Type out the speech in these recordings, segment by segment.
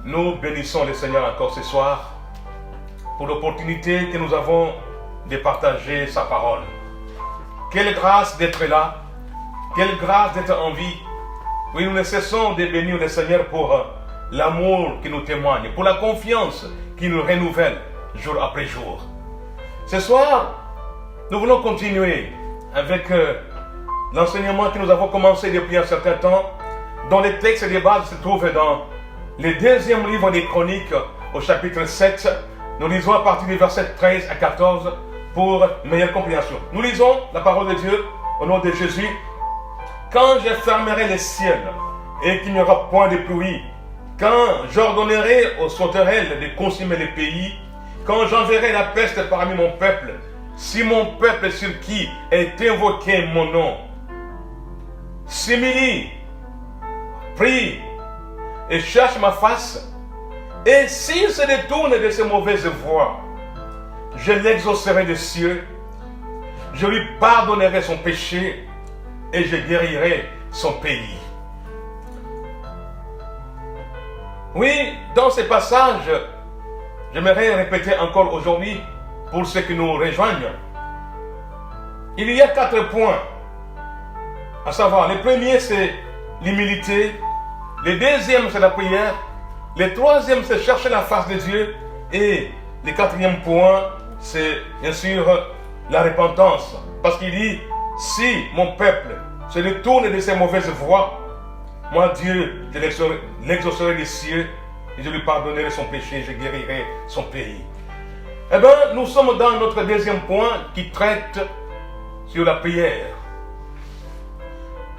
Nous bénissons le Seigneur encore ce soir pour l'opportunité que nous avons de partager sa parole. Quelle grâce d'être là, quelle grâce d'être en vie. Oui, nous ne cessons de bénir le Seigneur pour l'amour qu'il nous témoigne, pour la confiance qu'il nous renouvelle jour après jour. Ce soir, nous voulons continuer avec l'enseignement que nous avons commencé depuis un certain temps, dont les textes de base se trouvent dans le deuxième livre des Chroniques au chapitre 7. Nous lisons à partir du verset 13 à 14 pour meilleure compréhension. Nous lisons la parole de Dieu au nom de Jésus. Quand je fermerai les ciels et qu'il n'y aura point de pluie, quand j'ordonnerai aux sauterelles de consumer les pays, quand j'enverrai la peste parmi mon peuple, si mon peuple sur qui est invoqué mon nom s'humilie, prie et cherche ma face, et s'il se détourne de ses mauvaises voies, je l'exaucerai des cieux, je lui pardonnerai son péché et je guérirai son pays. Oui, dans ces passages, j'aimerais répéter encore aujourd'hui pour ceux qui nous rejoignent. Il y a 4 points à savoir. Le premier, c'est l'humilité. Le deuxième, c'est la prière. Le troisième, c'est chercher la face de Dieu. Et le 4e point, c'est bien sûr la repentance. Parce qu'il dit, si mon peuple se détourne de ses mauvaises voies, moi Dieu, je l'exaucerai des cieux et je lui pardonnerai son péché, je guérirai son pays. Eh bien, nous sommes dans notre deuxième point qui traite sur la prière.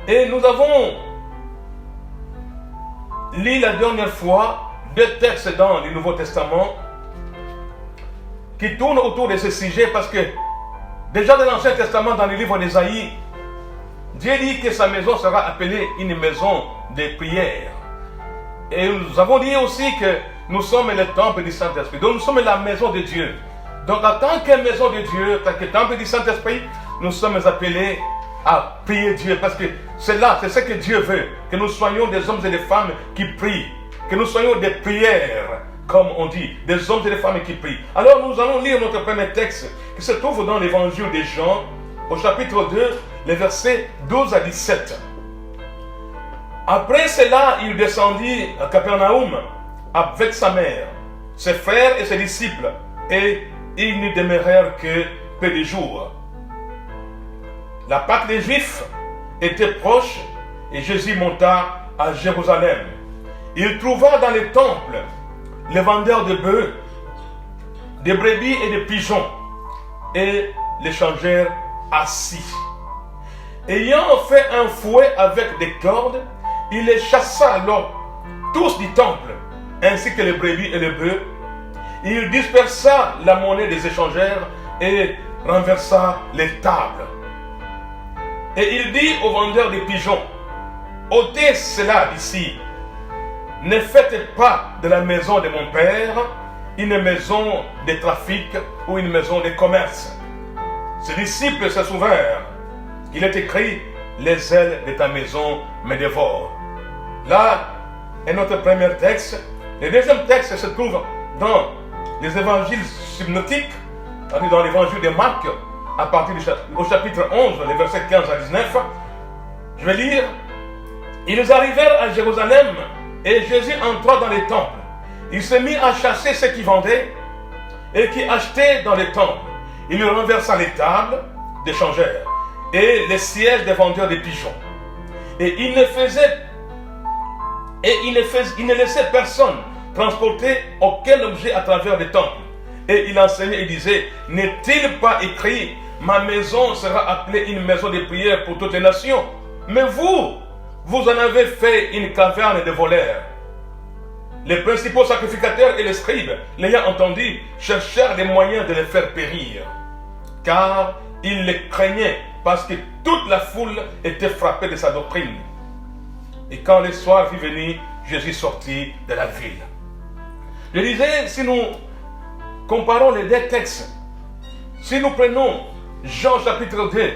Et nous avons lu la dernière fois 2 textes dans le Nouveau Testament qui tournent autour de ce sujet parce que déjà dans l'Ancien Testament, dans le livre d'Ésaïe, Dieu dit que sa maison sera appelée une maison de prière. Et nous avons dit aussi que nous sommes le temple du Saint-Esprit. Donc nous sommes la maison de Dieu. Donc en tant que maison de Dieu, en tant que temple du Saint-Esprit, nous sommes appelés à prier Dieu. Parce que c'est là, c'est ce que Dieu veut. Que nous soyons des hommes et des femmes qui prient. Que nous soyons des prières, comme on dit. Des hommes et des femmes qui prient. Alors nous allons lire notre premier texte qui se trouve dans l'évangile de Jean, au chapitre 2, les versets 12 à 17. Après cela, il descendit à Capernaum avec sa mère, ses frères et ses disciples, et ils n'y demeurèrent que peu de jours. La Pâque des Juifs était proche et Jésus monta à Jérusalem. Il trouva dans les temples les vendeurs de bœufs, de brebis et de pigeons, et les changèrent assis. Ayant fait un fouet avec des cordes, il les chassa alors tous du temple, ainsi que les brebis et les bœufs. Il dispersa la monnaie des échangeurs et renversa les tables. Et il dit aux vendeurs de pigeons, ôtez cela d'ici. Ne faites pas de la maison de mon père une maison de trafic ou une maison de commerce. Ses disciples se souvinrent qu'il est écrit, les ailes de ta maison me dévorent. Là est notre premier texte. Le deuxième texte se trouve dans les évangiles synoptiques, dans l'évangile de Marc, à partir au chapitre 11, les versets 15 à 19. Je vais lire. Ils arrivèrent à Jérusalem et Jésus entra dans les temples. Il se mit à chasser ceux qui vendaient et qui achetaient dans les temples. Il renversa les tables des changeurs et les sièges des vendeurs de pigeons. Et il ne laissait personne transporter aucun objet à travers les temples. Et il enseignait et disait, n'est-il pas écrit, ma maison sera appelée une maison de prière pour toutes les nations? Mais vous en avez fait une caverne de voleurs. Les principaux sacrificateurs et les scribes, l'ayant entendu, cherchèrent des moyens de les faire périr. Car ils les craignaient, parce que toute la foule était frappée de sa doctrine. Et quand le soir fut venu, Jésus sortit de la ville. Je disais, si nous comparons les 2 textes, si nous prenons Jean chapitre 2,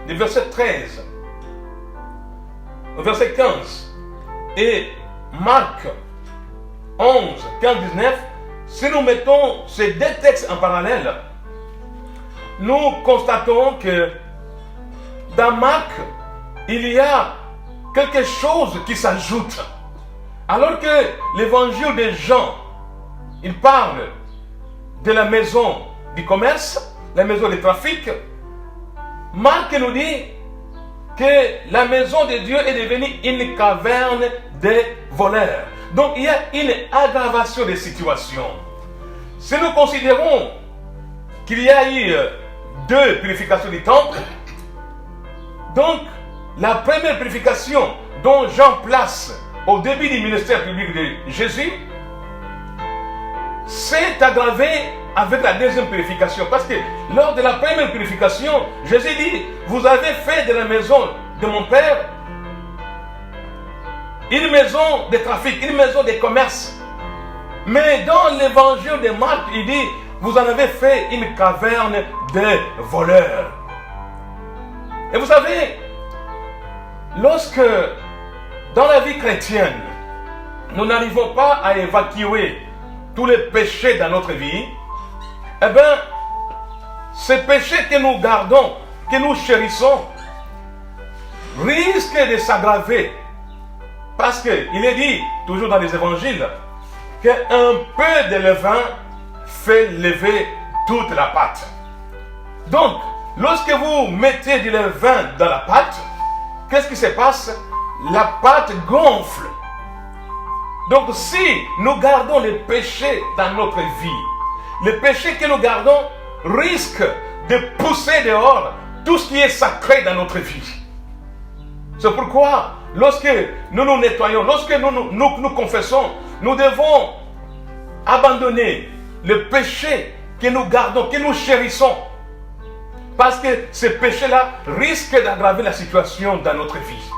du verset 13 au verset 15, et Marc 11, 15, 19, si nous mettons ces deux textes en parallèle, nous constatons que dans Marc, il y a quelque chose qui s'ajoute. Alors que l'évangile de Jean, il parle de la maison du commerce, la maison du trafic, Marc nous dit que la maison de Dieu est devenue une caverne des voleurs. Donc il y a une aggravation des situations. Si nous considérons qu'il y a eu deux purifications du temple, donc la première purification dont Jean place au début du ministère public de Jésus s'est aggravée avec la deuxième purification. Parce que lors de la première purification, Jésus dit, vous avez fait de la maison de mon Père une maison de trafic, une maison de commerce. Mais dans l'évangile de Marc, il dit, vous en avez fait une caverne de voleurs. Et vous savez, lorsque dans la vie chrétienne, nous n'arrivons pas à évacuer tous les péchés dans notre vie, eh bien, ces péchés que nous gardons, que nous chérissons, risquent de s'aggraver. Parce qu'il est dit, toujours dans les évangiles, qu'un peu de levain fait lever toute la pâte. Donc, lorsque vous mettez du levain dans la pâte, qu'est-ce qui se passe? La pâte gonfle. Donc, si nous gardons les péchés dans notre vie, les péchés que nous gardons risquent de pousser dehors tout ce qui est sacré dans notre vie. C'est pourquoi, lorsque nous nous nettoyons, lorsque nous confessons, nous devons abandonner le péché que nous gardons, que nous chérissons. Parce que ces péchés-là risquent d'aggraver la situation dans notre vie.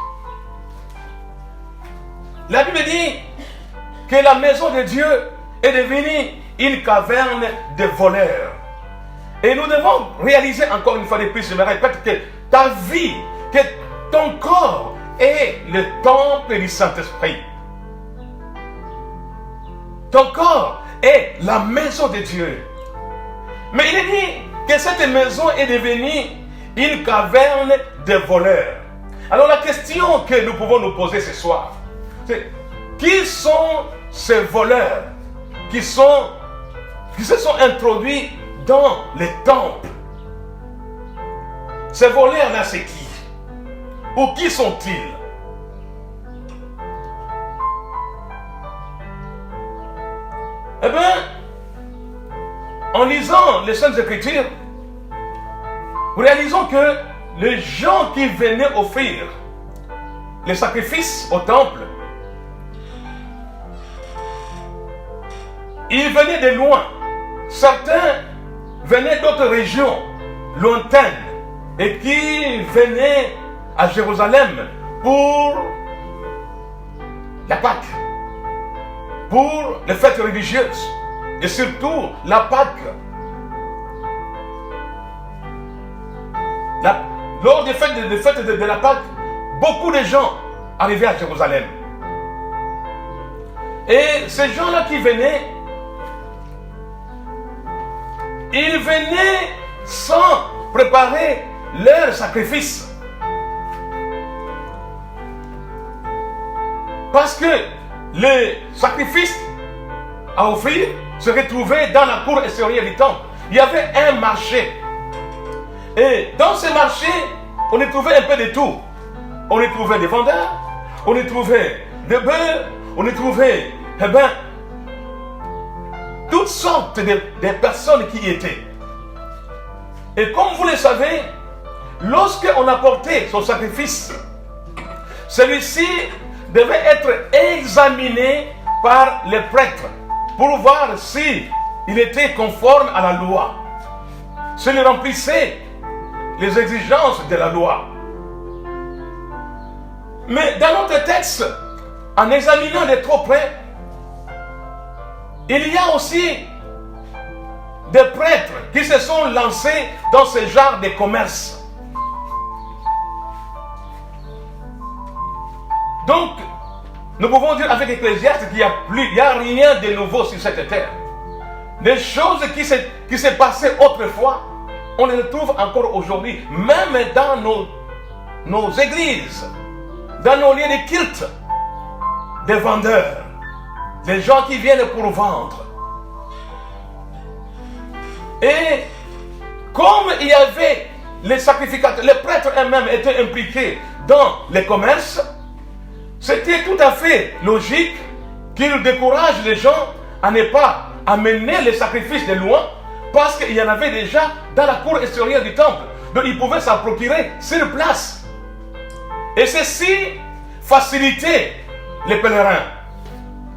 La Bible dit que la maison de Dieu est devenue une caverne de voleurs. Et nous devons réaliser encore une fois de plus, je me répète, que ta vie, que ton corps est le temple du Saint-Esprit. Ton corps est la maison de Dieu. Mais il est dit que cette maison est devenue une caverne de voleurs. Alors la question que nous pouvons nous poser ce soir, c'est qui sont ces voleurs qui se sont introduits dans les temples? Ces voleurs-là, c'est qui? Ou qui sont-ils? Eh bien, en lisant les Saintes Écritures, nous réalisons que les gens qui venaient offrir les sacrifices au temple, ils venaient de loin. Certains venaient d'autres régions lointaines et qui venaient à Jérusalem pour la Pâque, pour les fêtes religieuses et surtout la Pâque. Lors des fêtes de la Pâque, beaucoup de gens arrivaient à Jérusalem. Et ces gens-là qui venaient, ils venaient sans préparer leur sacrifice. Parce que les sacrifices à offrir se retrouvaient dans la cour extérieure du temple. Il y avait un marché. Et dans ce marché, on y trouvait un peu de tout. On y trouvait des vendeurs, on y trouvait des bœufs, on y trouvait, toutes sortes de personnes qui y étaient. Et comme vous le savez, lorsqu'on apportait son sacrifice, celui-ci devait être examiné par les prêtres pour voir s'il était conforme à la loi, s'il remplissait les exigences de la loi. Mais dans notre texte, en examinant de trop près, il y a aussi des prêtres qui se sont lancés dans ce genre de commerce. Donc, nous pouvons dire avec Ecclésiaste qu'il n'y a rien de nouveau sur cette terre. Les choses qui s'est passées autrefois, on les retrouve encore aujourd'hui, même dans nos églises, dans nos lieux de culte, des vendeurs, des gens qui viennent pour vendre. Et comme il y avait les sacrificateurs, les prêtres eux-mêmes étaient impliqués dans les commerces, c'était tout à fait logique qu'ils découragent les gens à ne pas amener les sacrifices de loin, parce qu'il y en avait déjà dans la cour extérieure du temple. Donc ils pouvaient s'en procurer sur place. Et ceci facilitait les pèlerins.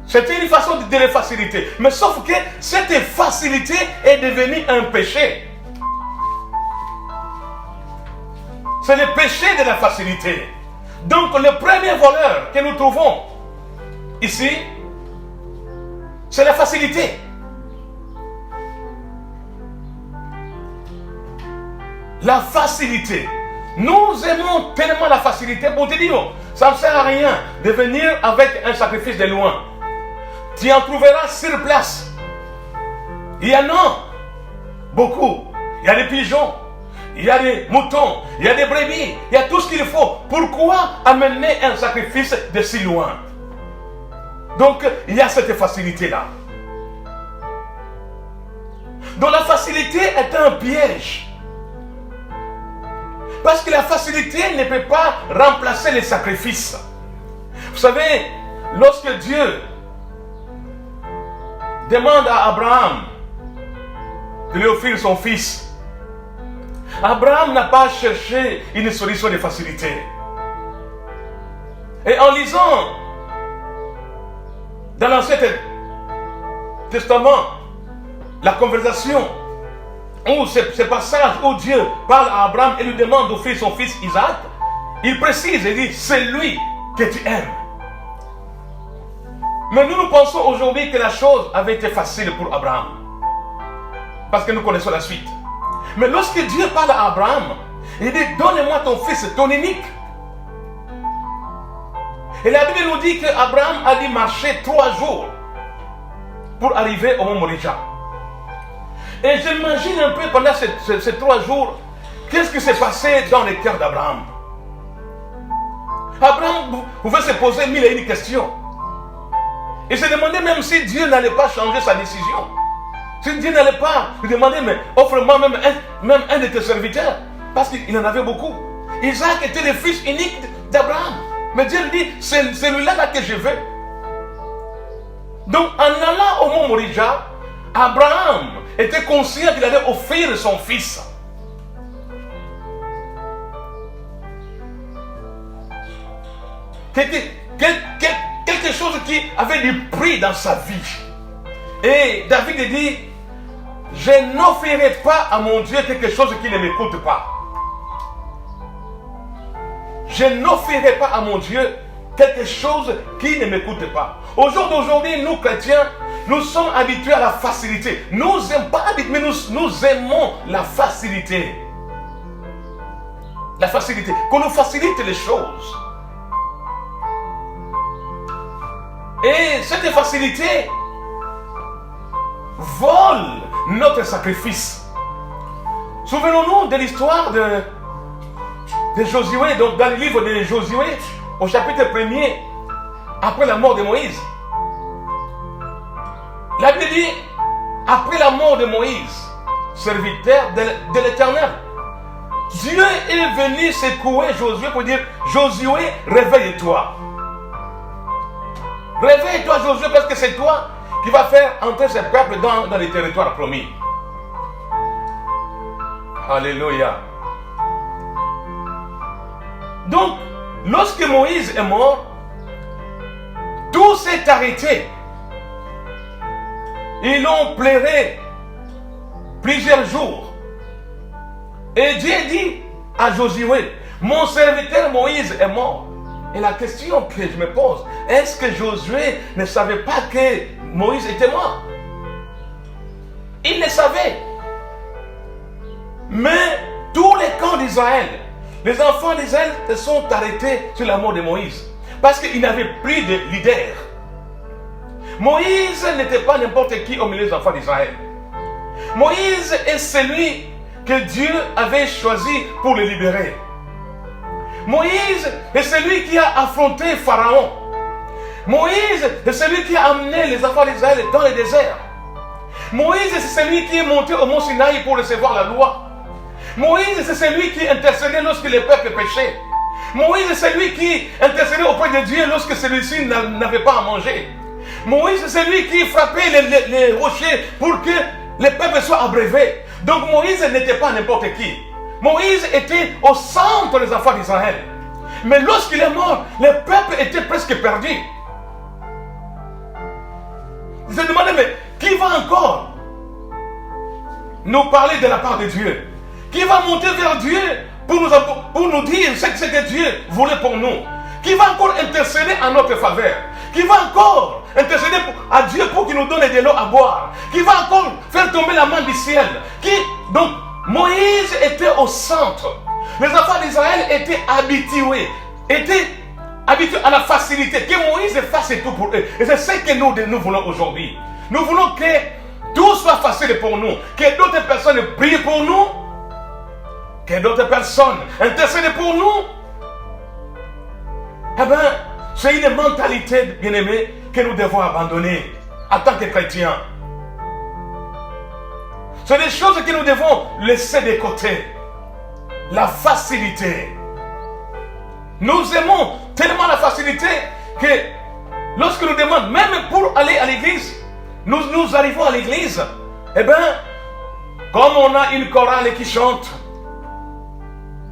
C'était une façon de les faciliter. Mais sauf que cette facilité est devenue un péché. C'est le péché de la facilité. Donc le premier voleur que nous trouvons ici, c'est la facilité. La facilité. Nous aimons tellement la facilité pour te dire, ça ne sert à rien de venir avec un sacrifice de loin. Tu en trouveras sur place. Il y en a beaucoup. Il y a des pigeons, il y a des moutons, il y a des brebis, il y a tout ce qu'il faut. Pourquoi amener un sacrifice de si loin? Donc, il y a cette facilité-là. Donc, la facilité est un piège. Parce que la facilité ne peut pas remplacer les sacrifices. Vous savez, lorsque Dieu demande à Abraham de lui offrir son fils, Abraham n'a pas cherché une solution de facilité. Et en lisant dans l'Ancien Testament la conversation, où ce passage où Dieu parle à Abraham et lui demande d'offrir son fils Isaac, il précise et dit, c'est lui que tu aimes. Mais nous pensons aujourd'hui que la chose avait été facile pour Abraham. Parce que nous connaissons la suite. Mais lorsque Dieu parle à Abraham, il dit, donne-moi ton fils, ton unique. Et la Bible nous dit qu'Abraham a dû marcher 3 jours pour arriver au mont Moriah. Et j'imagine un peu pendant ces 3 jours, qu'est-ce qui s'est passé dans le cœur d'Abraham. Abraham pouvait se poser 1001 questions. Il se demandait même si Dieu n'allait pas changer sa décision. Si Dieu n'allait pas lui demander, mais offre-moi même un de tes serviteurs. Parce qu'il en avait beaucoup. Isaac était le fils unique d'Abraham. Mais Dieu lui dit, c'est celui-là que je veux. Donc en allant au mont Moriah, Abraham était conscient qu'il allait offrir son fils. Quelque chose qui avait du prix dans sa vie. Et David dit, je n'offrirai pas à mon Dieu quelque chose qui ne m'écoute pas. Je n'offrirai pas à mon Dieu quelque chose qui ne m'écoute pas. Au jour d'aujourd'hui, nous chrétiens, nous sommes habitués à la facilité. Nous n'aimons pas habitués, mais nous aimons la facilité. La facilité. Qu'on nous facilite les choses. Et cette facilité vole notre sacrifice. Souvenons-nous de l'histoire de Josué, donc dans le livre de Josué, au chapitre 1er, après la mort de Moïse. La Bible dit, après la mort de Moïse, serviteur de l'Éternel, Dieu est venu secouer Josué pour dire, Josué, réveille-toi. Réveille-toi, Josué, parce que c'est toi qui vas faire entrer ce peuple dans les territoires promis. Alléluia. Donc, lorsque Moïse est mort, tout s'est arrêté. Ils ont pleuré plusieurs jours. Et Dieu dit à Josué, mon serviteur Moïse est mort. Et la question que je me pose, est-ce que Josué ne savait pas que Moïse était mort? Il le savait. Mais tous les camps d'Israël, les enfants d'Israël se sont arrêtés sur la mort de Moïse. Parce qu'il n'avait plus de leader. Moïse n'était pas n'importe qui au milieu des enfants d'Israël. Moïse est celui que Dieu avait choisi pour le libérer. Moïse est celui qui a affronté Pharaon. Moïse est celui qui a amené les enfants d'Israël dans le désert. Moïse c'est celui qui est monté au mont Sinaï pour recevoir la loi. Moïse c'est celui qui intercédait lorsque le peuple péchait. Moïse est celui qui intercédait auprès de Dieu lorsque celui-ci n'avait pas à manger. Moïse c'est celui qui frappait les rochers pour que le peuple soit abreuvé. Donc Moïse n'était pas n'importe qui. Moïse était au centre des enfants d'Israël. Mais lorsqu'il est mort, le peuple était presque perdu. Je me demandais, mais qui va encore nous parler de la part de Dieu? Qui va monter vers Dieu pour nous dire ce que Dieu voulait pour nous? Qui va encore intercéder en notre faveur? Qui va encore intercéder à Dieu pour qu'il nous donne de l'eau à boire? Qui va encore faire tomber la main du ciel? Donc, Moïse était au centre. Les enfants d'Israël étaient habitués à la facilité, que Moïse fasse tout pour eux. Et c'est ce que nous voulons aujourd'hui. Nous voulons que tout soit facile pour nous, que d'autres personnes prient pour nous, que d'autres personnes intercèdent pour nous. Eh bien, c'est une mentalité, bien-aimée, que nous devons abandonner en tant que chrétiens. C'est des choses que nous devons laisser de côté. La facilité. Nous aimons tellement la facilité que lorsque nous demandons, même pour aller à l'église, nous arrivons à l'église, eh bien, comme on a une chorale qui chante,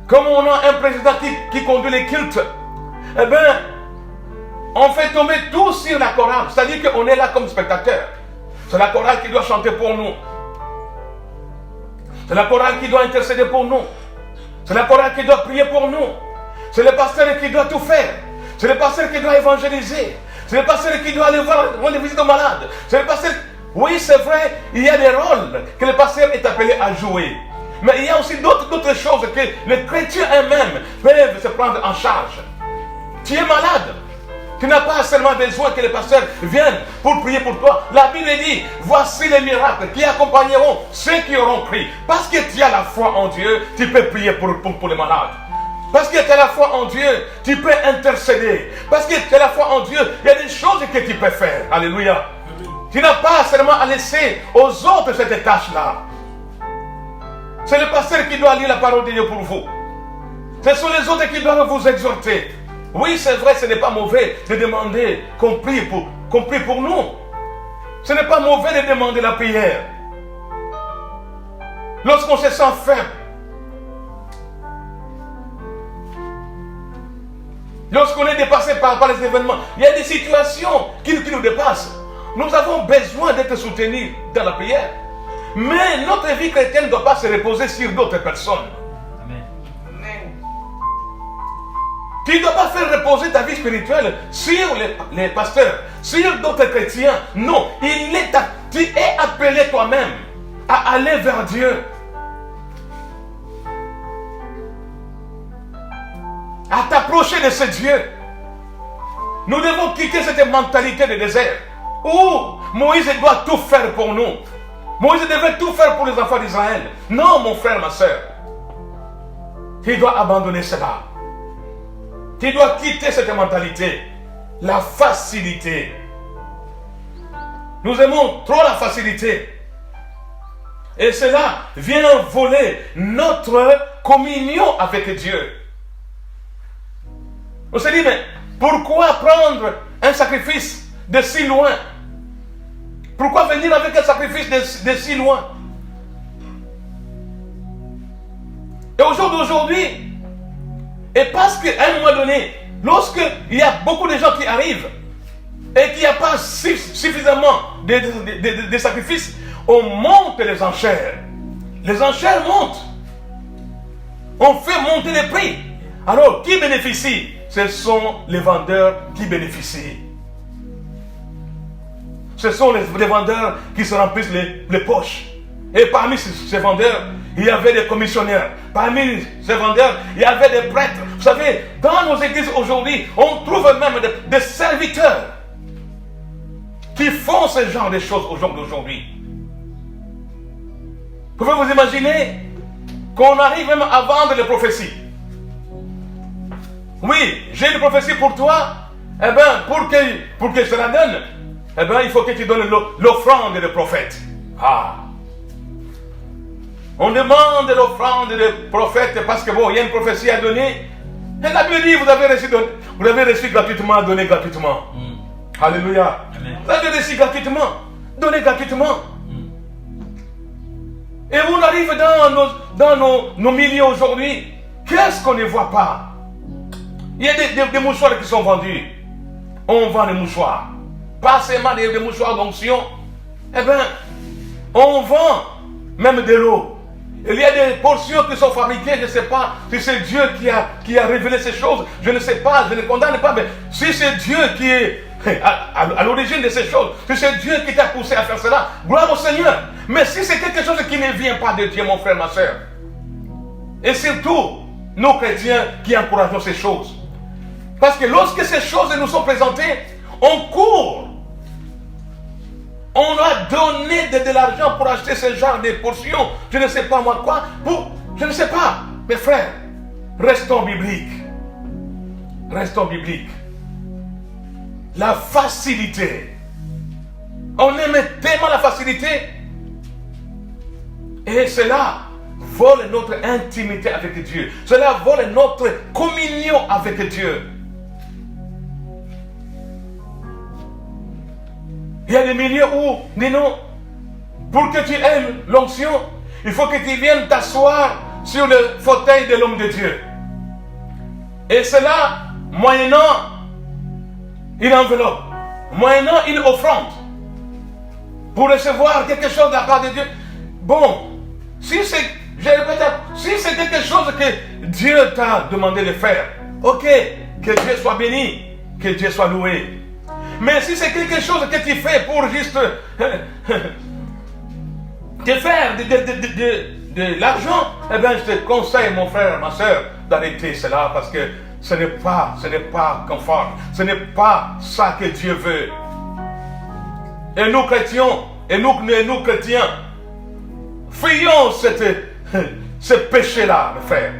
comme on a un président qui conduit les cultes, eh bien, on fait tomber tout sur la chorale. C'est-à-dire qu'on est là comme spectateur. C'est la chorale qui doit chanter pour nous. C'est la chorale qui doit intercéder pour nous. C'est la chorale qui doit prier pour nous. C'est le pasteur qui doit tout faire. C'est le pasteur qui doit évangéliser. C'est le pasteur qui doit aller rendre visite aux malades. C'est le pasteur... Oui, c'est vrai, il y a des rôles que le pasteur est appelé à jouer. Mais il y a aussi d'autres choses que les chrétiens eux-mêmes peuvent se prendre en charge. Tu es malade. Tu n'as pas seulement besoin que le pasteur vienne pour prier pour toi. La Bible dit, voici les miracles qui accompagneront ceux qui auront cru. Parce que tu as la foi en Dieu, tu peux prier pour les malades. Parce que tu as la foi en Dieu, tu peux intercéder. Parce que tu as la foi en Dieu, il y a des choses que tu peux faire. Alléluia. Tu n'as pas seulement à laisser aux autres cette tâche-là. C'est le pasteur qui doit lire la parole de Dieu pour vous. Ce sont les autres qui doivent vous exhorter. Oui, c'est vrai, ce n'est pas mauvais de demander qu'on prie pour nous. Ce n'est pas mauvais de demander la prière. Lorsqu'on se sent faible, lorsqu'on est dépassé par les événements, il y a des situations qui nous dépassent. Nous avons besoin d'être soutenus dans la prière. Mais notre vie chrétienne ne doit pas se reposer sur d'autres personnes. Tu ne dois pas faire reposer ta vie spirituelle sur les pasteurs, sur d'autres chrétiens. Non, tu es appelé toi-même à aller vers Dieu. À t'approcher de ce Dieu. Nous devons quitter cette mentalité de désert où Moïse doit tout faire pour nous. Moïse devait tout faire pour les enfants d'Israël. Non, mon frère, ma soeur. Tu dois abandonner cela. Tu dois quitter cette mentalité. La facilité. Nous aimons trop la facilité. Et cela vient voler notre communion avec Dieu. On se dit, mais pourquoi prendre un sacrifice de si loin? Pourquoi venir avec un sacrifice de si loin? Et au jour d'aujourd'hui, et parce qu'à un moment donné, lorsqu'il y a beaucoup de gens qui arrivent et qu'il n'y a pas suffisamment de sacrifices, on monte les enchères. Les enchères montent. On fait monter les prix. Alors, qui bénéficie? Ce sont les vendeurs qui bénéficient. Ce sont les vendeurs qui se remplissent les poches. Et parmi ces vendeurs, il y avait des commissionnaires. Parmi ces vendeurs, il y avait des prêtres. Vous savez, dans nos églises aujourd'hui, on trouve même des serviteurs qui font ce genre de choses aujourd'hui. Pouvez vous imaginer qu'on arrive même à vendre les prophéties? Oui, j'ai une prophétie pour toi. Eh bien, pour que je te la donne, eh bien, il faut que tu donnes l'offrande des prophètes. Ah! On demande l'offrande des prophètes parce que bon, il y a une prophétie à donner. Et la Bible dit, vous avez reçu gratuitement, donné gratuitement. Alléluia. Amen. Vous avez reçu gratuitement, donné gratuitement. Et on arrive dans nos milieux aujourd'hui. Qu'est-ce qu'on ne voit pas? Il y a des mouchoirs qui sont vendus. On vend des mouchoirs. Pas seulement des mouchoirs d'onction. Eh bien, on vend même de l'eau. Il y a des portions qui sont fabriquées. Je ne sais pas si c'est Dieu qui a révélé ces choses. Je ne sais pas, je ne condamne pas. Mais si c'est Dieu qui est à l'origine de ces choses, si c'est Dieu qui t'a poussé à faire cela, gloire au Seigneur. Mais si c'est quelque chose qui ne vient pas de Dieu, mon frère, ma soeur, et surtout, nous chrétiens qui encourageons ces choses. Parce que lorsque ces choses nous sont présentées, on court. On a donné de l'argent pour acheter ce genre de portions. Je ne sais pas moi quoi. Je ne sais pas. Mes frères, restons bibliques. Restons bibliques. La facilité. On aime tellement la facilité. Et cela vole notre intimité avec Dieu. Cela vole notre communion avec Dieu. Il y a des milieux où, dis-nous, pour que tu aimes l'onction, il faut que tu viennes t'asseoir sur le fauteuil de l'homme de Dieu. Et cela, moyennant une enveloppe, moyennant une offrande, pour recevoir quelque chose de la part de Dieu. Bon, si c'est quelque chose que Dieu t'a demandé de faire, ok, que Dieu soit béni, que Dieu soit loué. Mais si c'est quelque chose que tu fais pour juste te faire de l'argent, eh bien je te conseille, mon frère, ma soeur, d'arrêter cela parce que ce n'est pas conforme. Ce n'est pas ça que Dieu veut. Et nous chrétiens, fuyons ce péché-là, mes frères.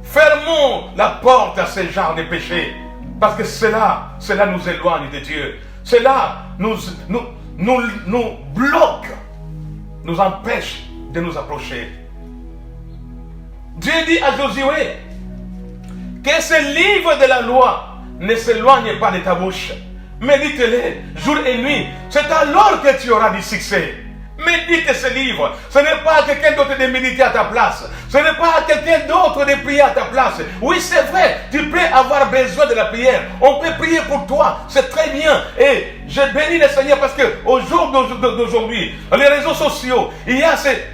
Fermons la porte à ce genre de péché. Parce que cela nous éloigne de Dieu. Cela nous bloque, nous empêche de nous approcher. Dieu dit à Josué que ce livre de la loi ne s'éloigne pas de ta bouche. Médite-les jour et nuit. C'est alors que tu auras du succès. Médite ce livre. Ce n'est pas quelqu'un d'autre de méditer à ta place. Ce n'est pas quelqu'un d'autre de prier à ta place. Oui, c'est vrai, tu peux avoir besoin de la prière. On peut prier pour toi, c'est très bien. Et je bénis le Seigneur parce qu'au jour d'aujourd'hui, les réseaux sociaux, il y a ces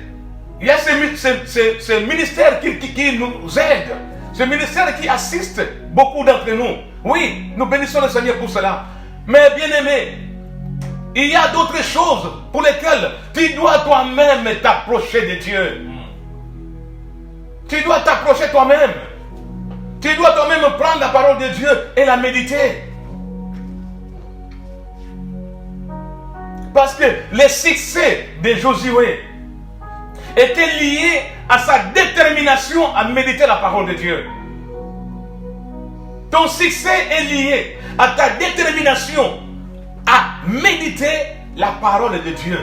ministères qui nous aident. Ce ministère qui assiste beaucoup d'entre nous. Oui, nous bénissons le Seigneur pour cela. Mais bien aimé, il y a d'autres choses pour lesquelles tu dois toi-même t'approcher de Dieu. Tu dois t'approcher toi-même. Tu dois toi-même prendre la parole de Dieu et la méditer. Parce que le succès de Josué était lié à sa détermination à méditer la parole de Dieu. Ton succès est lié à ta détermination à méditer la parole de Dieu.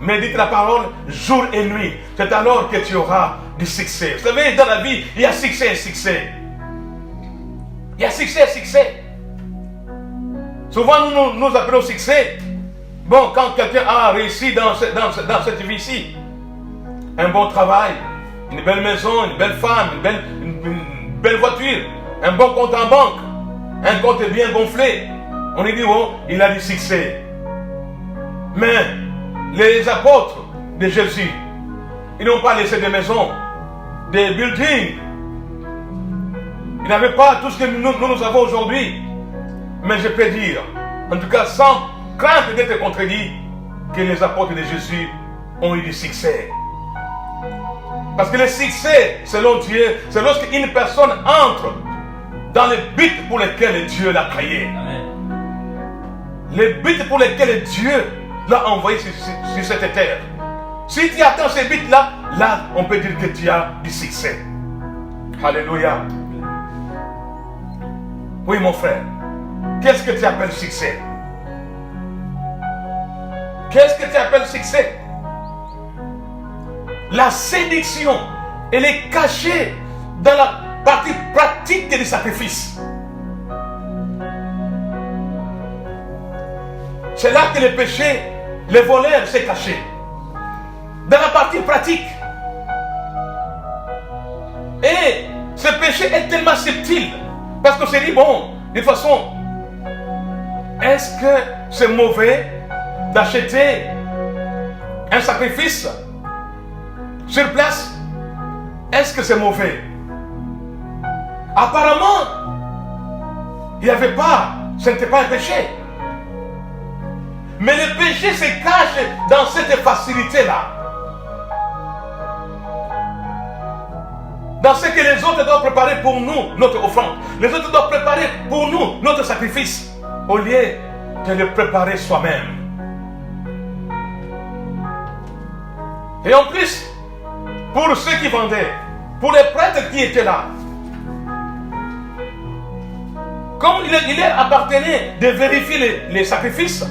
Médite la parole jour et nuit. C'est alors que tu auras du succès. Vous savez, dans la vie, il y a succès et succès. Il y a succès et succès. Souvent, nous appelons succès. Bon, quand quelqu'un a réussi dans cette vie-ci, un bon travail, une belle maison, une belle femme, une belle voiture, un bon compte en banque, un compte bien gonflé, on dit, oh, il a du succès. Mais les apôtres de Jésus, ils n'ont pas laissé des maisons, des buildings. Ils n'avaient pas tout ce que nous avons aujourd'hui. Mais je peux dire, en tout cas sans crainte d'être contredit, que les apôtres de Jésus ont eu du succès. Parce que le succès, selon Dieu, c'est lorsqu'une personne entre dans le but pour lequel Dieu l'a créé. Le but pour lequel Dieu l'a envoyé sur cette terre. Si tu atteins ce but-là, là, on peut dire que tu as du succès. Alléluia. Oui, mon frère. Qu'est-ce que tu appelles succès? Qu'est-ce que tu appelles succès? La séduction, elle est cachée dans la partie pratique du sacrifice. C'est là que le péché, le voleur s'est caché. Dans la partie pratique. Et ce péché est tellement subtil. Parce qu'on s'est dit, bon, de toute façon, est-ce que c'est mauvais d'acheter un sacrifice sur place? Est-ce que c'est mauvais? Apparemment, il n'y avait pas, ce n'était pas un péché. Mais le péché se cache dans cette facilité-là. Dans ce que les autres doivent préparer pour nous, notre offrande. Les autres doivent préparer pour nous, notre sacrifice. Au lieu de le préparer soi-même. Et en plus, pour ceux qui vendaient, pour les prêtres qui étaient là, comme il leur appartenait de vérifier les sacrifices,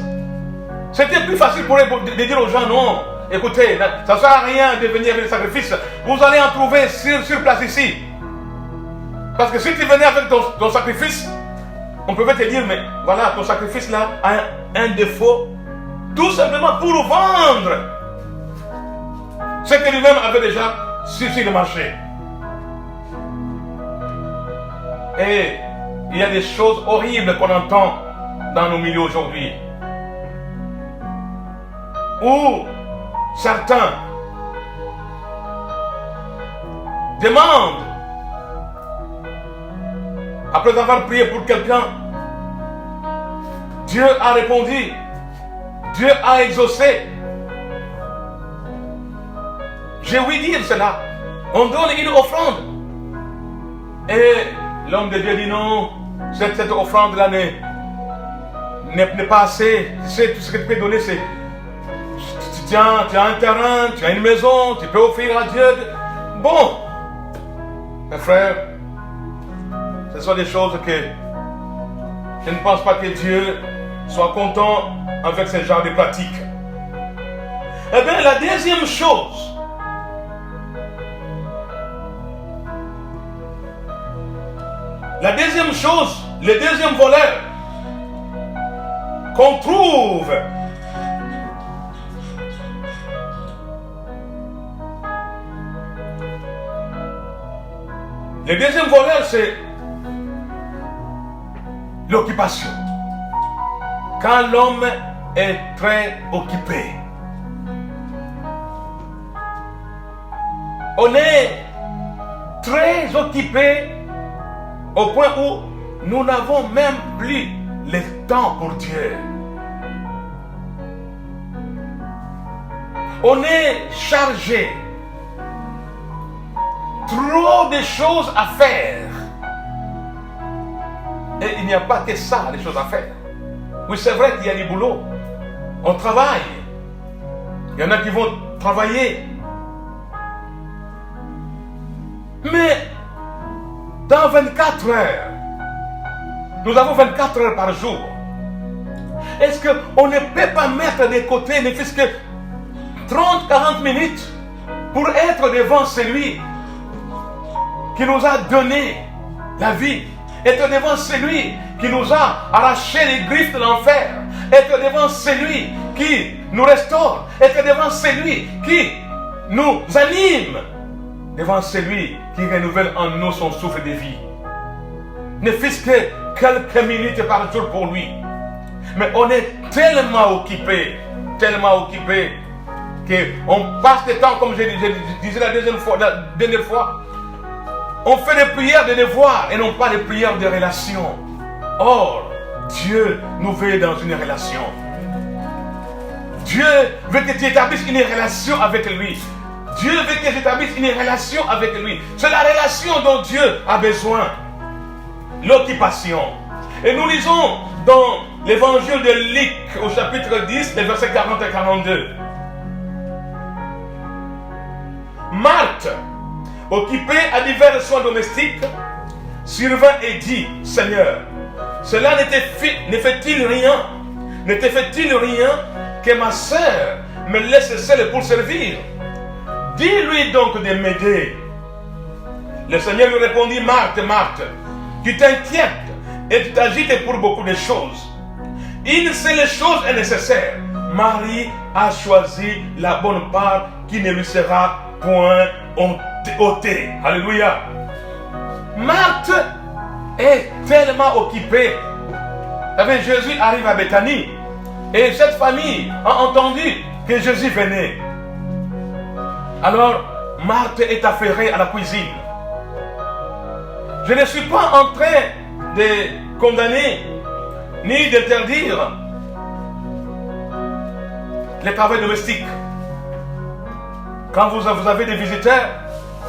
c'était plus facile pour eux de dire aux gens, non, écoutez, ça ne sert à rien de venir avec les sacrifices, vous allez en trouver sur place ici. Parce que si tu venais avec ton sacrifice, on pouvait te dire, mais voilà, ton sacrifice là a un défaut, tout simplement pour vendre ce que lui-même avait déjà sur le marché. Et il y a des choses horribles qu'on entend dans nos milieux aujourd'hui. Où certains demandent, après avoir prié pour quelqu'un, Dieu a répondu, Dieu a exaucé. J'ai ouï dire cela. On donne une offrande. Et l'homme de Dieu dit non, cette offrande-là n'est pas assez. Tu sais, tout ce que tu peux donner, c'est tu as un terrain, tu as une maison, tu peux offrir à Dieu. Bon, mes frères, ce sont des choses que je ne pense pas que Dieu soit content avec ce genre de pratique. Eh bien, la deuxième chose, le deuxième voleur qu'on trouve le deuxième voleur, c'est l'occupation. Quand l'homme est très occupé, on est très occupé au point où nous n'avons même plus le temps pour Dieu. On est chargé. Trop de choses à faire. Et il n'y a pas que ça, les choses à faire. Oui, c'est vrai qu'il y a du boulot. On travaille. Il y en a qui vont travailler. Mais dans 24 heures, nous avons 24 heures par jour. Est-ce qu'on ne peut pas mettre de côté ne fût-ce que 30-40 minutes pour être devant celui qui nous a donné la vie, être devant celui qui nous a arraché les griffes de l'enfer, être devant celui qui nous restaure, être devant celui qui nous anime, devant celui qui renouvelle en nous son souffle de vie. Ne fût-ce que quelques minutes par jour pour lui. Mais on est tellement occupé qu'on passe le temps, comme je disais la dernière fois, on fait des prières de devoir et non pas des prières de relation. Or, Dieu nous veut dans une relation. Dieu veut que tu établisses une relation avec lui. Dieu veut que j'établisse une relation avec lui. C'est la relation dont Dieu a besoin. L'occupation. Et nous lisons dans l'évangile de Luc au chapitre 10, les versets 40 et 42. Marthe, occupée à divers soins domestiques, survint et dit, Seigneur, cela ne fait-il rien que ma sœur me laisse seule pour servir? Dis-lui donc de m'aider. Le Seigneur lui répondit, Marthe, Marthe, tu t'inquiètes et tu t'agites pour beaucoup de choses. Une seule chose est nécessaire. Marie a choisi la bonne part qui ne lui sera point ôtée. Alléluia. Marthe est tellement occupée. Jésus arrive à Béthanie et cette famille a entendu que Jésus venait. Alors, Marthe est affairée à la cuisine. Je ne suis pas en train de condamner ni d'interdire les travaux domestiques. Quand vous avez des visiteurs,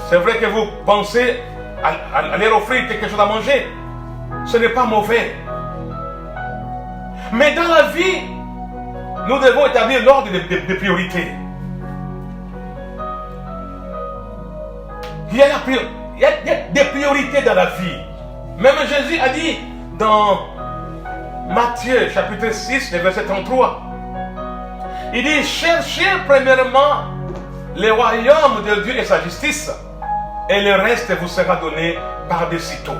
c'est vrai que vous pensez à leur offrir quelque chose à manger. Ce n'est pas mauvais. Mais dans la vie, nous devons établir l'ordre des priorités. Il y a des priorités dans la vie. Même Jésus a dit dans Matthieu chapitre 6, verset 33, il dit, cherchez premièrement le royaume de Dieu et sa justice, et le reste vous sera donné par-dessus tout.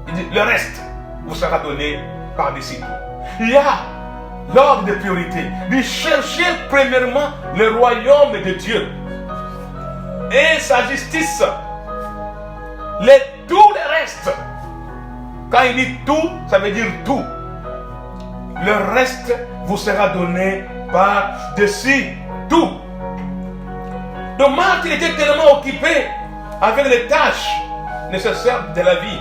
Il dit, le reste vous sera donné par-dessus tout. Il y a l'ordre de priorité. Il dit, cherchez premièrement le royaume de Dieu et sa justice. Tout le reste. Quand il dit tout, ça veut dire tout. Le reste vous sera donné par-dessus tout. Donc Marthe était tellement occupée avec les tâches nécessaires de la vie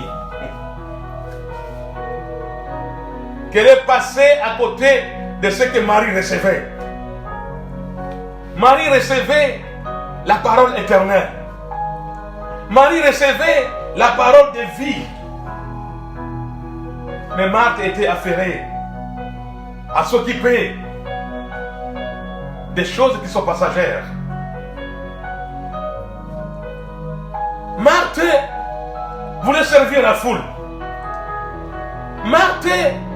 qu'elle est passée à côté de ce que Marie recevait. Marie recevait la parole éternelle. Marie recevait la parole de vie. Mais Marthe était affairée à s'occuper des choses qui sont passagères. Marthe voulait servir la foule. Marthe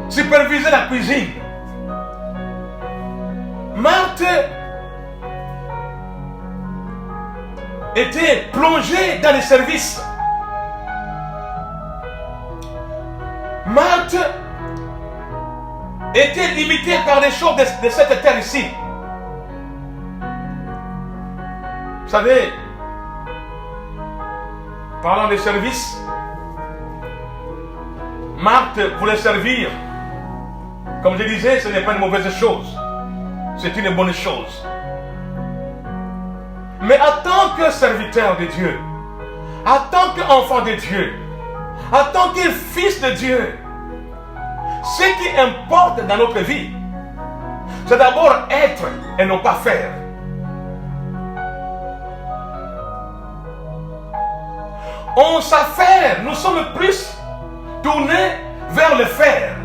supervisait la cuisine. Marthe était plongée dans les services. Marthe était limitée par les choses de cette terre ici. Vous savez, parlant des services, Marthe voulait servir. Comme je disais, ce n'est pas une mauvaise chose. C'est une bonne chose. Mais en tant que serviteur de Dieu, en tant qu'enfant de Dieu, en tant que fils de Dieu, ce qui importe dans notre vie, c'est d'abord être et non pas faire. On s'affaire, nous sommes plus tournés vers le faire.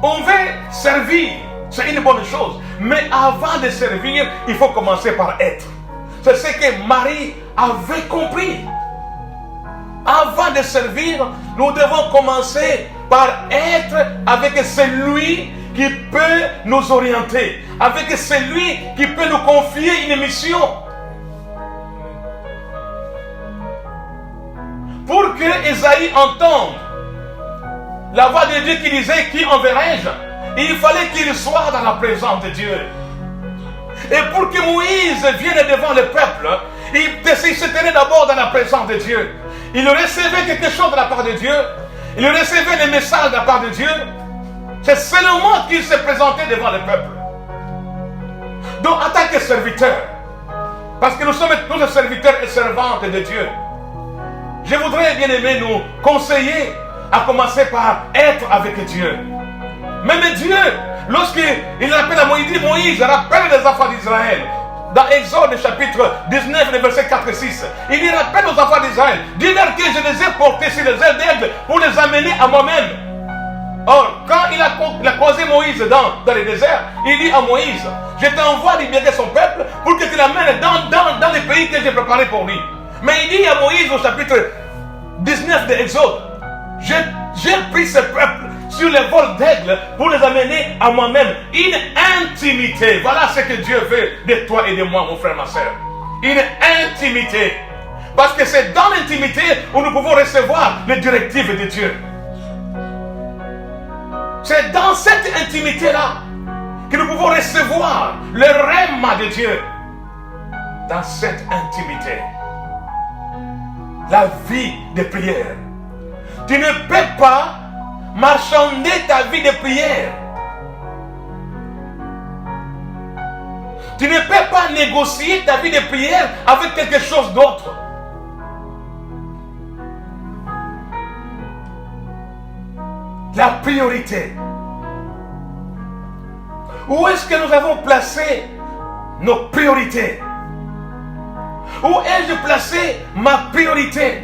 On veut servir, c'est une bonne chose. Mais avant de servir, il faut commencer par être. C'est ce que Marie avait compris. Avant de servir, nous devons commencer par être avec celui qui peut nous orienter, avec celui qui peut nous confier une mission. Pour que Ésaïe entende la voix de Dieu qui disait, qui enverrai-je? Il fallait qu'il soit dans la présence de Dieu. Et pour que Moïse vienne devant le peuple, il se tenait d'abord dans la présence de Dieu. Il recevait quelque chose de la part de Dieu. Il recevait les messages de la part de Dieu. C'est seulement qu'il se présentait devant le peuple. Donc en tant que serviteur, parce que nous sommes tous serviteurs et servantes de Dieu, je voudrais, bien aimé, nous conseiller à commencer par être avec Dieu. Même Dieu, lorsqu'il appelle à Moïse, il dit Moïse, rappelle les enfants d'Israël. Dans Exode chapitre 19, les versets 4 et 6, il dit rappelle aux enfants d'Israël, dis-leur que je les ai portés sur les ailes d'aigle pour les amener à moi-même. Or, quand il a croisé Moïse dans le désert, il dit à Moïse, je t'envoie libérer son peuple pour que tu l'amènes dans les pays que j'ai préparés pour lui. Mais il dit à Moïse au chapitre 19 de Exode, j'ai pris ce peuple sur les vols d'aigle pour les amener à moi-même. Une intimité. Voilà ce que Dieu veut de toi et de moi, mon frère, ma soeur. Une intimité. Parce que c'est dans l'intimité où nous pouvons recevoir les directives de Dieu. C'est dans cette intimité-là que nous pouvons recevoir le rhéma de Dieu. Dans cette intimité. La vie de prière. Tu ne peux pas marchander ta vie de prière. Tu ne peux pas négocier ta vie de prière avec quelque chose d'autre. La priorité. Où est-ce que nous avons placé nos priorités? Où ai-je placé ma priorité?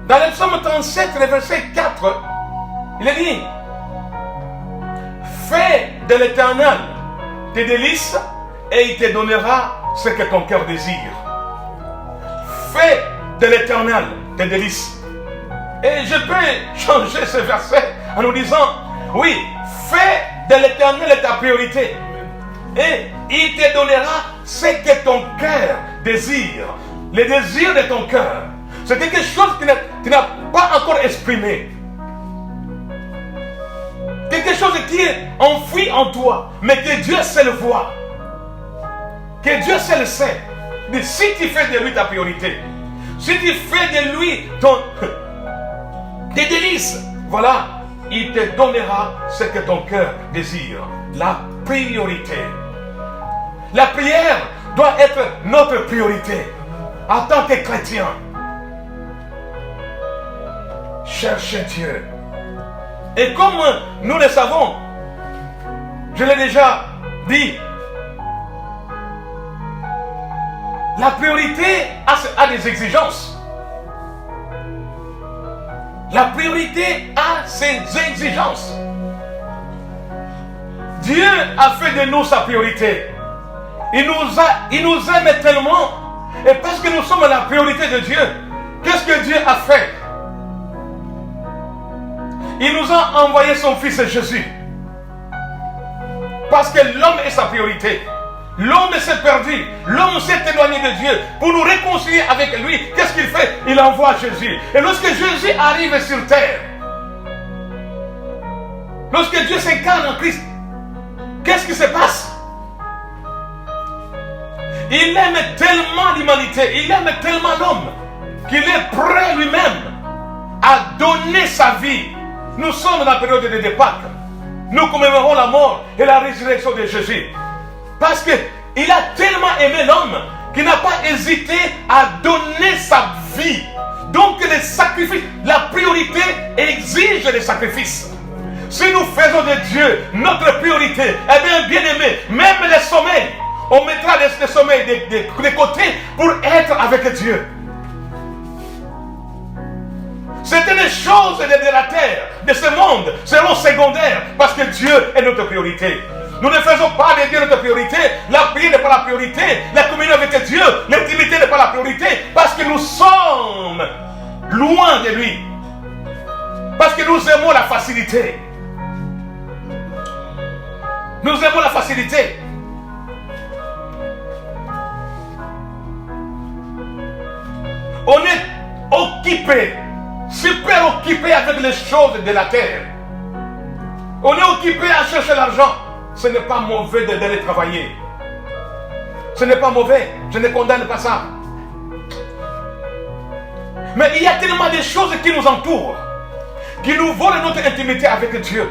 Dans le psaume 37, le verset 4, il est dit, fais de l'Éternel tes délices et il te donnera ce que ton cœur désire. Fais de l'Éternel tes délices. Et je peux changer ce verset en nous disant, oui, fais de l'Éternel ta priorité et il te donnera ce que ton cœur désire. Les désirs de ton cœur. C'est quelque chose que tu n'as pas encore exprimé. Quelque chose qui est enfoui en toi, mais que Dieu seul voit. Que Dieu seul sait. Mais si tu fais de lui ta priorité, si tu fais de lui tes délices, voilà, il te donnera ce que ton cœur désire. La priorité. La prière doit être notre priorité en tant que chrétien. Cherchez Dieu. Et comme nous le savons, je l'ai déjà dit, la priorité a des exigences. La priorité a ses exigences. Dieu a fait de nous sa priorité. Il nous aime tellement. Et parce que nous sommes la priorité de Dieu, qu'est-ce que Dieu a fait? Il nous a envoyé son fils Jésus. Parce que l'homme est sa priorité. L'homme s'est perdu. L'homme s'est éloigné de Dieu. Pour nous réconcilier avec lui, qu'est-ce qu'il fait? Il envoie Jésus. Et lorsque Jésus arrive sur terre, lorsque Dieu s'incarne en Christ, qu'est-ce qui se passe? Il aime tellement l'humanité, il aime tellement l'homme, qu'il est prêt lui-même à donner sa vie. Nous sommes dans la période de Pâques. Nous commémorons la mort et la résurrection de Jésus. Parce qu'il a tellement aimé l'homme qu'il n'a pas hésité à donner sa vie. Donc les sacrifices, la priorité exige les sacrifices. Si nous faisons de Dieu notre priorité, eh bien aimé, même les sommeils, on mettra les sommeils de côté pour être avec Dieu. C'était les choses de la terre, de ce monde, seront secondaires parce que Dieu est notre priorité. Nous ne faisons pas de Dieu notre priorité, la prière n'est pas la priorité, la communion avec Dieu, l'intimité n'est pas la priorité parce que nous sommes loin de lui. Parce que nous aimons la facilité. Nous aimons la facilité. On est occupé, super occupé avec les choses de la terre. On est occupé à chercher l'argent. Ce n'est pas mauvais d'aller travailler. Ce n'est pas mauvais. Je ne condamne pas ça. Mais il y a tellement de choses qui nous entourent, qui nous volent notre intimité avec Dieu.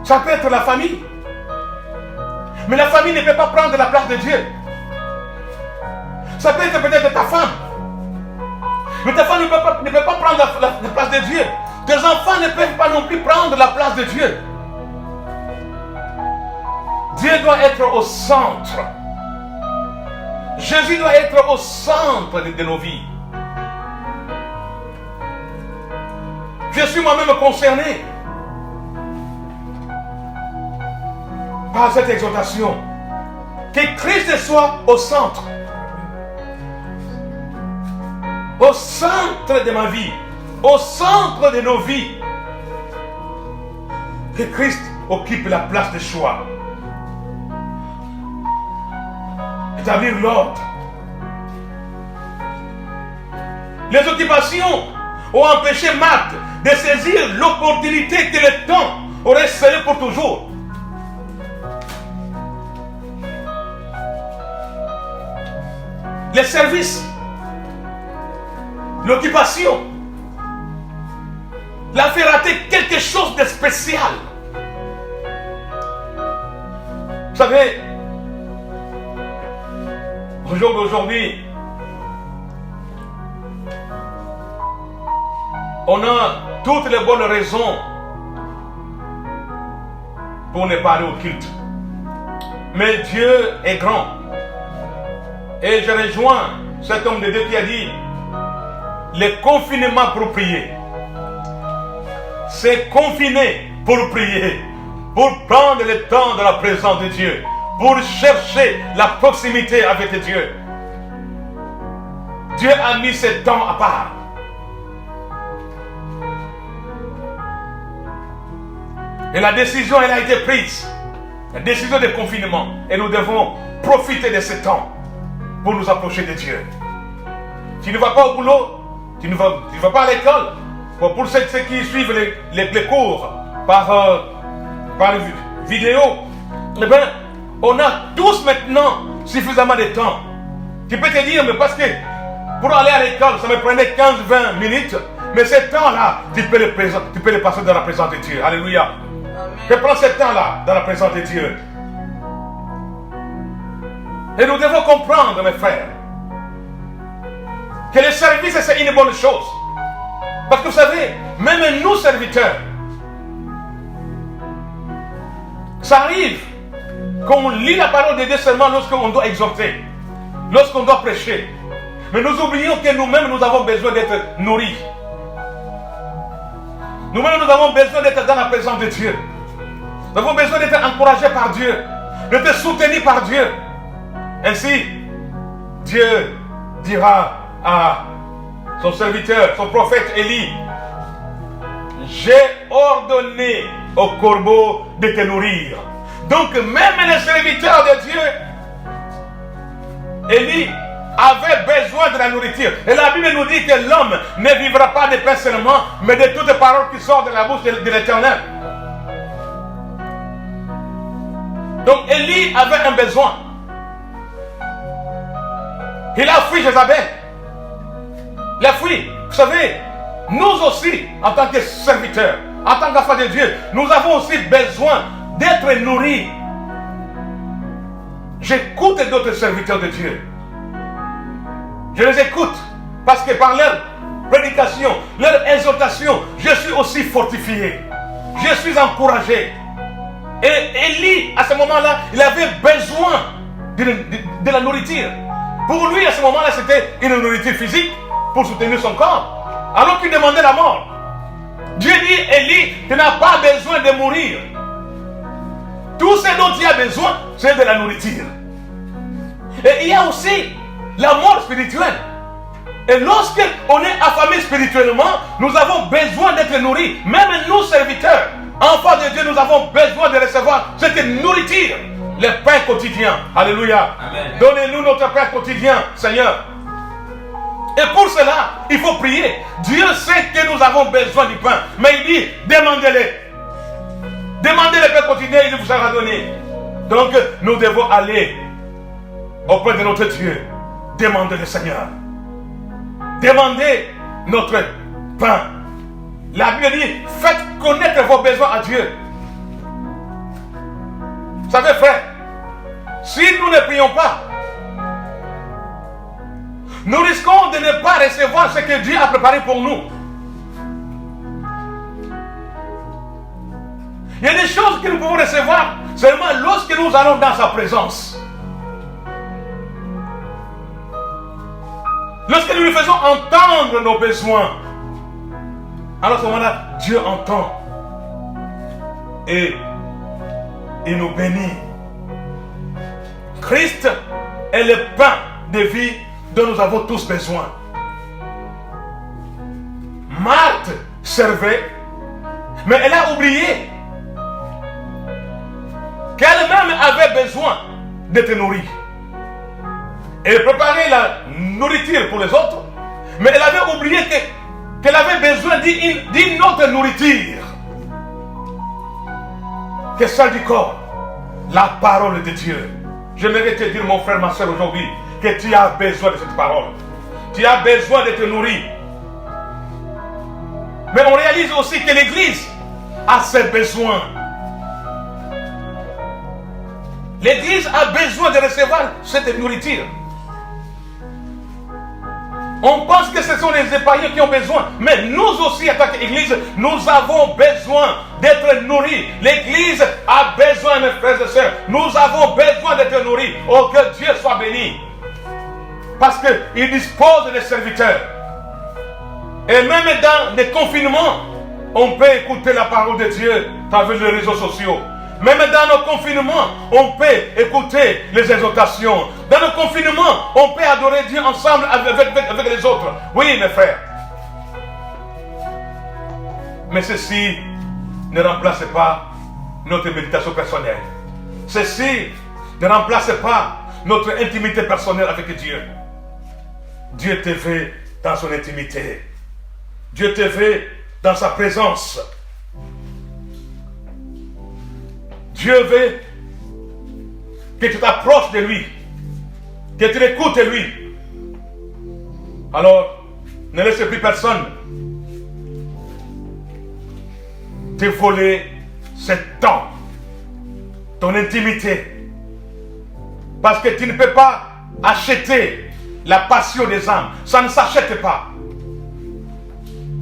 Ça peut être la famille. Mais la famille ne peut pas prendre la place de Dieu. Ça peut être peut-être ta femme. Mais tes enfants ne peuvent pas prendre la place de Dieu. Tes enfants ne peuvent pas non plus prendre la place de Dieu. Dieu doit être au centre. Jésus doit être au centre de nos vies. Je suis moi-même concerné par cette exhortation. Que Christ soit au centre. Au centre de ma vie. Au centre de nos vies. Que Christ occupe la place de choix. Établir l'ordre. Les occupations ont empêché Marthe de saisir l'opportunité que le temps aurait scellé pour toujours. Les services, l'occupation, l'a fait rater quelque chose de spécial. Vous savez, au jour d'aujourd'hui, on a toutes les bonnes raisons pour ne pas aller au culte. Mais Dieu est grand. Et je rejoins cet homme de Dieu qui a dit, le confinement pour prier. C'est confiner pour prier, pour prendre le temps de la présence de Dieu, pour chercher la proximité avec Dieu. Dieu a mis ce temps à part. Et la décision, elle a été prise. La décision de confinement. Et nous devons profiter de ce temps pour nous approcher de Dieu. Tu ne vas pas au boulot, tu ne vas pas à l'école. Bon, pour ceux qui suivent les cours par vidéo, eh bien, on a tous maintenant suffisamment de temps. Tu peux te dire, mais parce que pour aller à l'école, ça me prenait 15-20 minutes, mais ce temps-là, tu peux le passer dans la présence de Dieu. Alléluia. Je prends ce temps-là dans la présence de Dieu. Et nous devons comprendre, mes frères, que le service, c'est une bonne chose. Parce que vous savez, même nous, serviteurs, ça arrive qu'on lit la parole de Dieu seulement lorsqu'on doit exhorter, lorsqu'on doit prêcher. Mais nous oublions que nous-mêmes, nous avons besoin d'être nourris. Nous-mêmes, nous avons besoin d'être dans la présence de Dieu. Nous avons besoin d'être encouragés par Dieu, d'être soutenus par Dieu. Ainsi, Dieu dira à son serviteur, son prophète Élie, j'ai ordonné au corbeau de te nourrir. Donc même les serviteurs de Dieu, Élie avait besoin de la nourriture. Et la Bible nous dit que l'homme ne vivra pas de pain seulement, mais de toutes les paroles qui sortent de la bouche de l'Éternel. Donc Élie avait un besoin. Il a fui Jézabel. Il a fui. Vous savez, nous aussi, en tant que serviteurs, en tant qu'enfants de Dieu, nous avons aussi besoin d'être nourris. J'écoute d'autres serviteurs de Dieu. Je les écoute parce que par leur prédication, leur exhortation, je suis aussi fortifié. Je suis encouragé. Et Élie, à ce moment-là, il avait besoin de la nourriture. Pour lui, à ce moment-là, c'était une nourriture physique pour soutenir son corps. Alors qu'il demandait la mort. Dieu dit, Élie, tu n'as pas besoin de mourir. Tout ce dont tu as besoin, c'est de la nourriture. Et il y a aussi la mort spirituelle. Et lorsque on est affamé spirituellement, nous avons besoin d'être nourris. Même nous, serviteurs, enfants de Dieu, nous avons besoin de recevoir cette nourriture. Le pain quotidien. Alléluia. Amen. Donnez-nous notre pain quotidien, Seigneur. Et pour cela, il faut prier. Dieu sait que nous avons besoin du pain. Mais il dit, demandez-le. Demandez le pain quotidien, il vous sera donné. Donc, nous devons aller auprès de notre Dieu. Demandez le Seigneur. Demandez notre pain. La Bible dit, faites connaître vos besoins à Dieu. Vous savez, frère, si nous ne prions pas, nous risquons de ne pas recevoir ce que Dieu a préparé pour nous. Il y a des choses que nous pouvons recevoir seulement lorsque nous allons dans sa présence. Lorsque nous lui faisons entendre nos besoins, alors à ce moment-là, Dieu entend et il nous bénit. Christ est le pain de vie dont nous avons tous besoin. Marthe servait, mais elle a oublié qu'elle-même avait besoin d'être nourrie. Elle préparait la nourriture pour les autres, mais elle avait oublié qu'elle avait besoin d'une autre nourriture que celle du corps, la parole de Dieu. J'aimerais te dire, mon frère, ma soeur, aujourd'hui, que tu as besoin de cette parole. Tu as besoin d'être nourri. Mais on réalise aussi que l'Église a ses besoins. L'Église a besoin de recevoir cette nourriture. On pense que ce sont les païens qui ont besoin, mais nous aussi, en tant qu'Église, nous avons besoin d'être nourris. L'Église a besoin, mes frères et sœurs, nous avons besoin d'être nourris. Oh, que Dieu soit béni. Parce qu'il dispose des serviteurs. Et même dans les confinements, on peut écouter la parole de Dieu à travers les réseaux sociaux. Même dans nos confinements, on peut écouter les exhortations. Dans nos confinements, on peut adorer Dieu ensemble avec les autres. Oui, mes frères. Mais ceci ne remplace pas notre méditation personnelle. Ceci ne remplace pas notre intimité personnelle avec Dieu. Dieu te veut dans son intimité. Dieu te veut dans sa présence. Dieu veut que tu t'approches de lui, que tu l'écoutes de lui. Alors, ne laisse plus personne te voler ce temps, ton intimité. Parce que tu ne peux pas acheter la passion des âmes. Ça ne s'achète pas.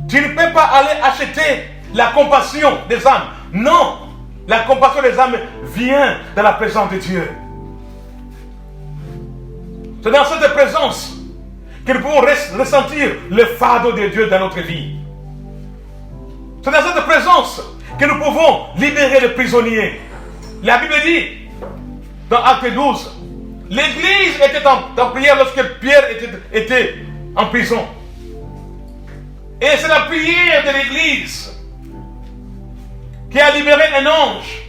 Tu ne peux pas aller acheter la compassion des âmes. Non. La compassion des âmes vient de la présence de Dieu. C'est dans cette présence que nous pouvons ressentir le fardeau de Dieu dans notre vie. C'est dans cette présence que nous pouvons libérer les prisonniers. La Bible dit, dans Acte 12, l'Église était en prière lorsque Pierre était en prison. Et c'est la prière de l'Église qui a libéré un ange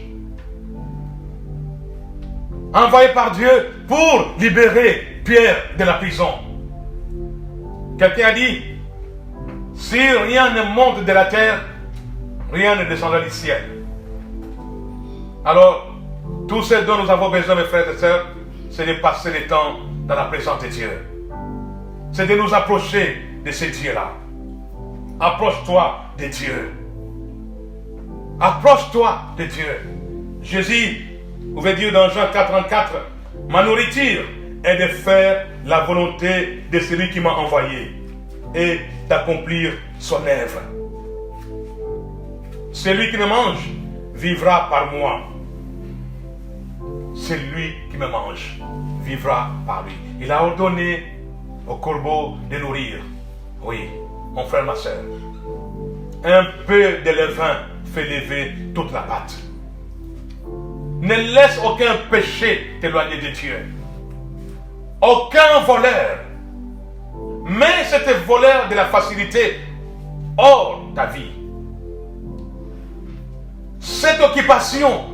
envoyé par Dieu pour libérer Pierre de la prison. Quelqu'un a dit, si rien ne monte de la terre, rien ne descendra du ciel. Alors, tout ce dont nous avons besoin, mes frères et sœurs, c'est de passer le temps dans la présence de Dieu. C'est de nous approcher de ce Dieu-là. Approche-toi de Dieu. Approche-toi de Dieu. Jésus pouvait dire dans Jean 4:34, ma nourriture est de faire la volonté de celui qui m'a envoyé et d'accomplir son œuvre. Celui qui me mange vivra par moi. Celui qui me mange vivra par lui. Il a ordonné au corbeau de nourrir. Oui, mon frère, ma soeur. Un peu de levain fait lever toute la pâte. Ne laisse aucun péché t'éloigner de Dieu. Aucun voleur. Mets cet voleur de la facilité hors ta vie. Cette occupation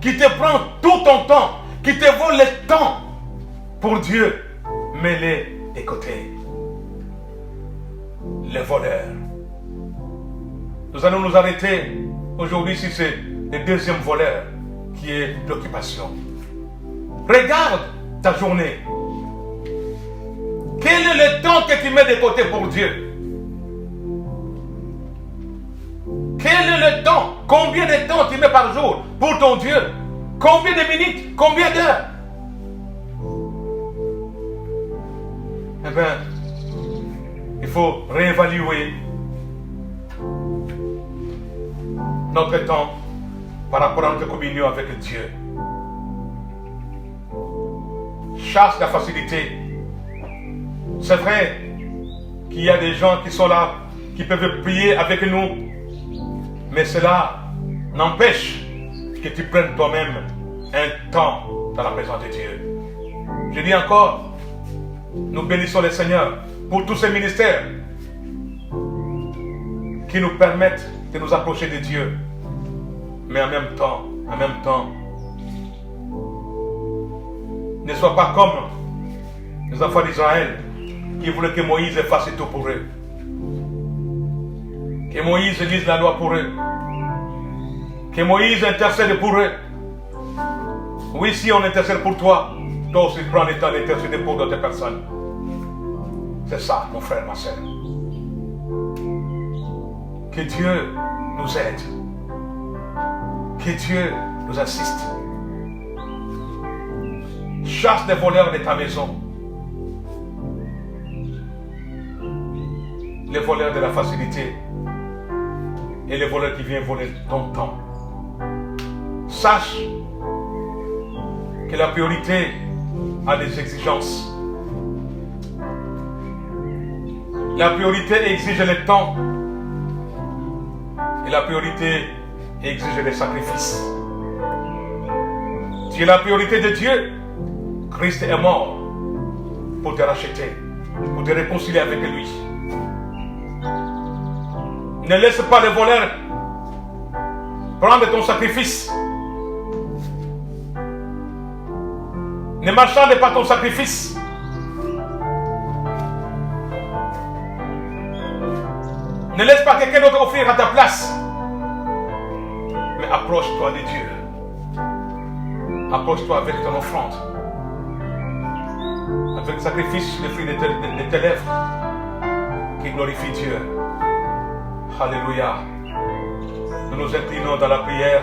qui te prend tout ton temps, qui te vole le temps pour Dieu, mets-les de côté. Les voleurs. Nous allons nous arrêter aujourd'hui si c'est le deuxième voleur qui est l'occupation. Regarde ta journée. Quel est le temps que tu mets de côté pour Dieu? Quel est le temps? Combien de temps tu mets par jour pour ton Dieu? Combien de minutes? Combien d'heures? eh bien, il faut réévaluer notre temps par rapport à notre communion avec Dieu. Chasse la facilité. C'est vrai qu'il y a des gens qui sont là, qui peuvent prier avec nous, mais cela n'empêche que tu prennes toi-même un temps dans la présence de Dieu. Je dis encore, nous bénissons le Seigneur pour tous ces ministères qui nous permettent de nous approcher de Dieu. Mais en même temps, ne sois pas comme les enfants d'Israël qui voulaient que Moïse fasse tout pour eux. Que Moïse lise la loi pour eux. Que Moïse intercède pour eux. Oui, si on intercède pour toi, toi aussi prends le temps d'intercéder pour d'autres personnes. C'est ça, mon frère, ma soeur. Que Dieu nous aide. Que Dieu nous assiste. Chasse les voleurs de ta maison. Les voleurs de la facilité. Et les voleurs qui viennent voler ton temps. Sache que la priorité a des exigences. La priorité exige le temps. Et la priorité exige les sacrifices. Tu es la priorité de Dieu. Christ est mort pour te racheter, pour te réconcilier avec lui. Ne laisse pas les voleurs prendre ton sacrifice. Ne marchande pas ton sacrifice. Ne laisse pas quelqu'un d'autre offrir à ta place. Mais approche-toi de Dieu. Approche-toi avec ton offrande. Avec le sacrifice, le fruit de tes lèvres qui glorifie Dieu. Alléluia. Nous nous inclinons dans la prière.